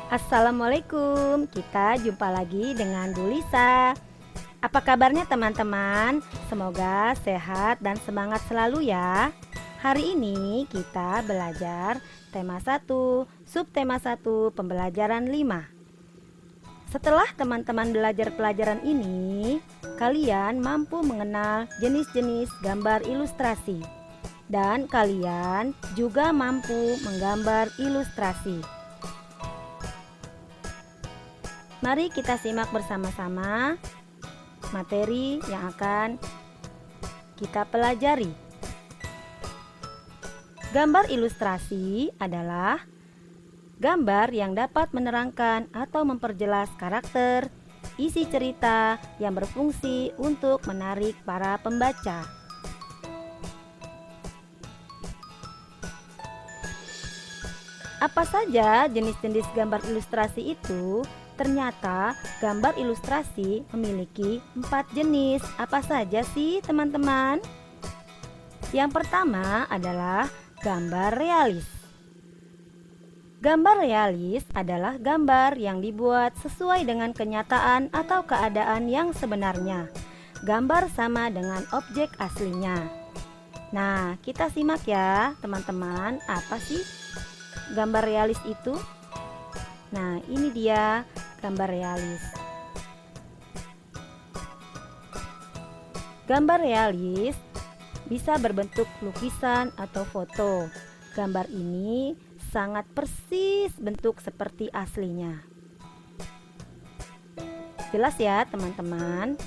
Assalamualaikum, kita jumpa lagi dengan Bu Lisa. Apa kabarnya teman-teman? Semoga sehat dan semangat selalu ya. Hari ini kita belajar tema 1, subtema 1, pembelajaran 5. Setelah teman-teman belajar pelajaran ini, kalian mampu mengenal jenis-jenis gambar ilustrasi. Dan kalian juga mampu menggambar ilustrasi. Mari kita simak bersama-sama materi yang akan kita pelajari. Gambar ilustrasi adalah gambar yang dapat menerangkan atau memperjelas karakter, isi cerita yang berfungsi untuk menarik para pembaca. Apa saja jenis-jenis gambar ilustrasi itu? Ternyata gambar ilustrasi memiliki 4 jenis. Apa saja sih teman-teman? Yang pertama adalah gambar realis. Gambar realis adalah gambar yang dibuat sesuai dengan kenyataan atau keadaan yang sebenarnya. Gambar sama dengan objek aslinya. Nah, kita simak ya teman-teman, apa sih gambar realis itu? Nah, ini dia gambar realis. Gambar realis bisa berbentuk lukisan atau foto. Gambar ini sangat persis bentuk seperti aslinya. Jelas ya teman-teman?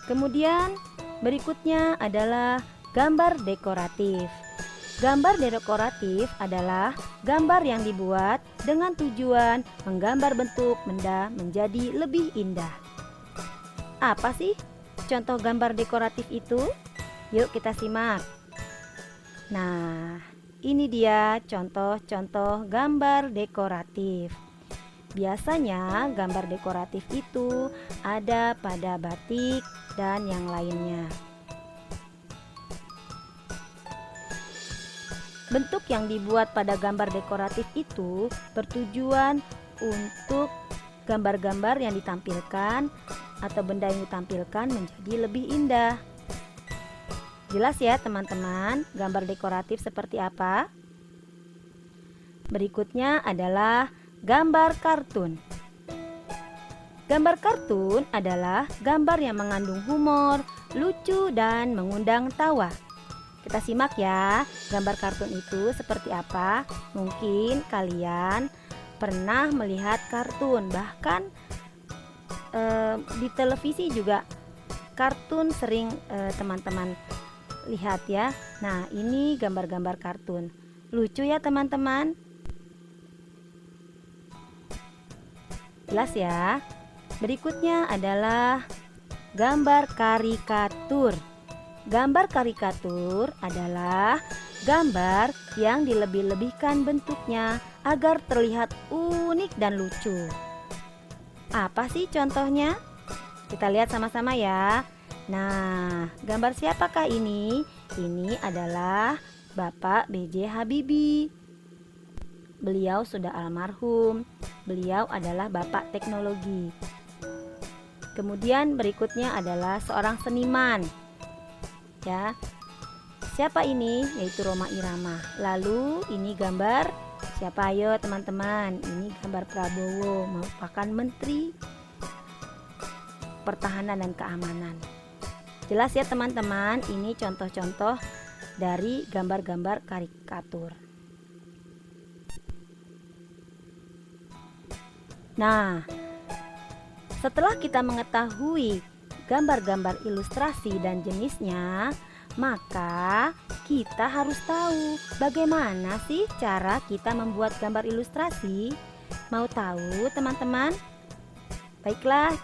Kemudian berikutnya adalah gambar dekoratif. Gambar dekoratif adalah gambar yang dibuat dengan tujuan menggambar bentuk benda menjadi lebih indah. Apa sih contoh gambar dekoratif itu? Yuk kita simak. Nah, ini dia contoh-contoh gambar dekoratif. Biasanya gambar dekoratif itu ada pada batik dan yang lainnya. Bentuk yang dibuat pada gambar dekoratif itu bertujuan untuk gambar-gambar yang ditampilkan atau benda yang ditampilkan menjadi lebih indah. Jelas ya teman-teman, gambar dekoratif seperti apa? Berikutnya adalah gambar kartun. Gambar kartun adalah gambar yang mengandung humor, lucu, dan mengundang tawa. Kita simak ya, gambar kartun itu seperti apa. Mungkin kalian pernah melihat kartun, bahkan di televisi juga kartun sering teman-teman lihat ya. Nah, ini gambar-gambar kartun. Lucu ya teman-teman? Jelas ya? Berikutnya adalah gambar karikatur. Gambar karikatur adalah gambar yang dilebih-lebihkan bentuknya agar terlihat unik dan lucu. Apa sih contohnya? Kita lihat sama-sama ya. Nah, gambar siapakah ini? Ini adalah Bapak B.J. Habibie. Beliau sudah almarhum. Beliau adalah Bapak Teknologi. Kemudian berikutnya adalah seorang seniman. Ya, siapa ini? Yaitu Rhoma Irama. Lalu ini gambar siapa? Ayo teman-teman, ini gambar Prabowo, merupakan Menteri Pertahanan dan Keamanan. Jelas ya teman-teman, ini contoh-contoh dari gambar-gambar karikatur. Nah, setelah kita mengetahui gambar-gambar ilustrasi dan jenisnya, maka kita harus tahu bagaimana sih cara kita membuat gambar ilustrasi. Mau tahu teman-teman? Baiklah,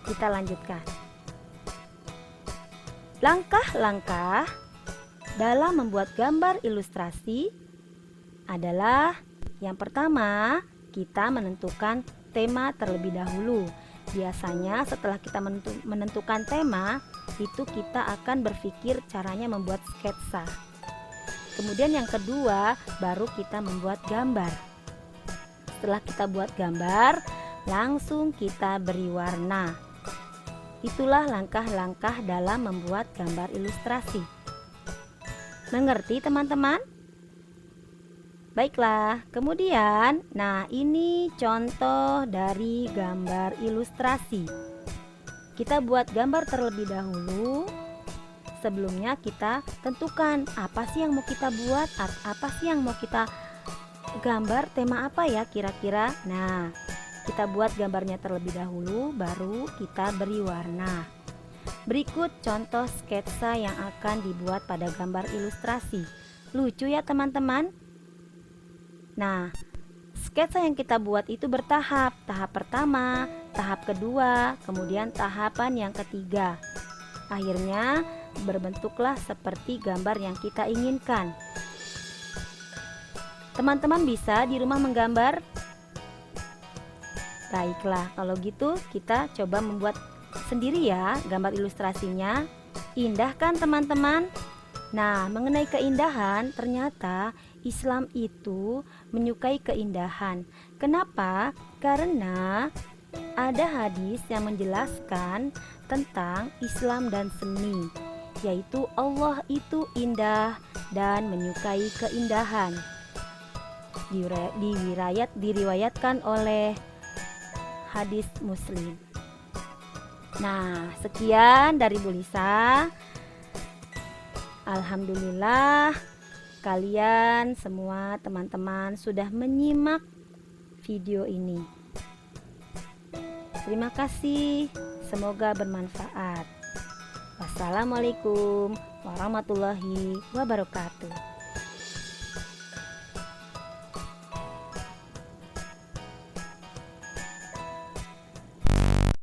kita lanjutkan. Langkah-langkah dalam membuat gambar ilustrasi adalah yang pertama, kita menentukan tema terlebih dahulu. Biasanya setelah kita menentukan tema, itu kita akan berpikir caranya membuat sketsa. Kemudian yang kedua, baru kita membuat gambar. setelah kita buat gambar, langsung kita beri warna. Itulah langkah-langkah dalam membuat gambar ilustrasi. Mengerti teman-teman? Baiklah, kemudian, nah ini contoh dari gambar ilustrasi. Kita buat gambar terlebih dahulu. Sebelumnya kita tentukan apa sih yang mau kita buat, apa sih yang mau kita gambar, tema apa ya kira-kira. Nah, kita buat gambarnya terlebih dahulu, baru kita beri warna. Berikut contoh sketsa yang akan dibuat pada gambar ilustrasi. Lucu ya teman-teman? Nah, sketsa yang kita buat itu bertahap. Tahap pertama, tahap kedua, kemudian tahapan yang ketiga. Akhirnya berbentuklah seperti gambar yang kita inginkan. Teman-teman bisa di rumah menggambar? Baiklah, kalau gitu kita coba membuat sendiri ya gambar ilustrasinya. Indah kan teman-teman? Nah, mengenai keindahan, ternyata Islam itu menyukai keindahan. Kenapa? Karena ada hadis yang menjelaskan tentang Islam dan seni, yaitu Allah itu indah dan menyukai keindahan. Diriwayatkan oleh hadis Muslim. Nah, sekian dari Bu Lisa. Alhamdulillah kalian semua teman-teman sudah menyimak video ini. Terima kasih, semoga bermanfaat. Wassalamualaikum warahmatullahi wabarakatuh.